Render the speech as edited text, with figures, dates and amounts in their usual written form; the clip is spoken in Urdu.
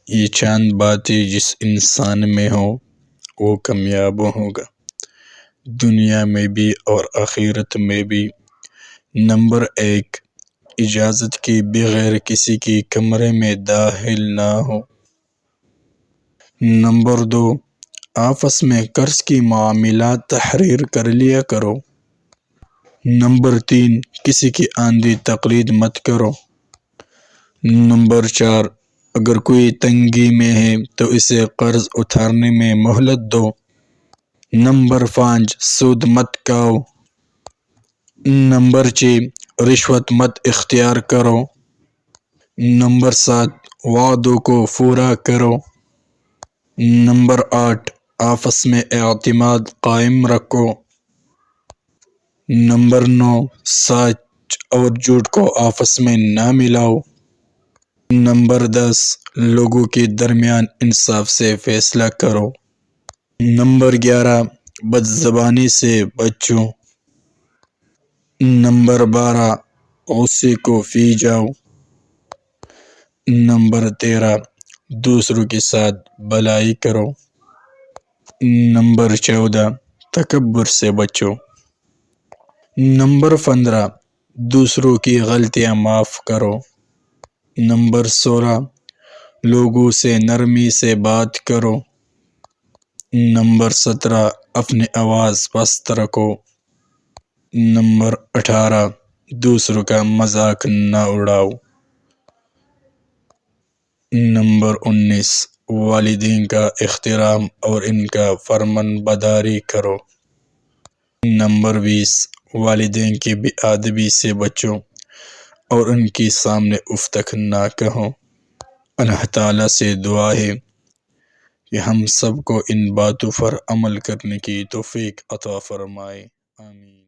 یہ چند باتیں جس انسان میں ہو وہ کامیاب ہوگا، دنیا میں بھی اور آخرت میں بھی۔ نمبر 1، اجازت کے بغیر کسی کے کمرے میں داخل نہ ہو۔ نمبر 2، آپس میں قرض کی معاملات تحریر کر لیا کرو۔ نمبر 3، کسی کی اندھی تقلید مت کرو۔ نمبر 4، اگر کوئی تنگی میں ہے تو اسے قرض اتارنے میں مہلت دو۔ نمبر 5، سود مت کھاؤ۔ نمبر 6، رشوت مت اختیار کرو۔ نمبر 7، وعدوں کو پورا کرو۔ نمبر 8، آپس میں اعتماد قائم رکھو۔ نمبر 9، سچ اور جھوٹ کو آپس میں نہ ملاؤ۔ نمبر 10، لوگوں کے درمیان انصاف سے فیصلہ کرو۔ نمبر 11، بد زبانی سے بچو۔ نمبر 12، غصے کو پی جاؤ۔ نمبر 13، دوسروں کے ساتھ بھلائی کرو۔ نمبر 14، تکبر سے بچو۔ نمبر 15، دوسروں کی غلطیاں معاف کرو۔ نمبر 16، لوگوں سے نرمی سے بات کرو۔ نمبر 17، اپنی آواز پست رکھو۔ نمبر 18، دوسروں کا مذاق نہ اڑاؤ۔ نمبر 19، والدین کا احترام اور ان کا فرمان برداری کرو۔ نمبر 20، والدین کی بے ادبی سے بچو اور ان کے سامنے اف تک نہ کہو۔ اللہ تعالیٰ سے دعا ہے کہ ہم سب کو ان باتوں پر عمل کرنے کی توفیق عطا فرمائے، آمین۔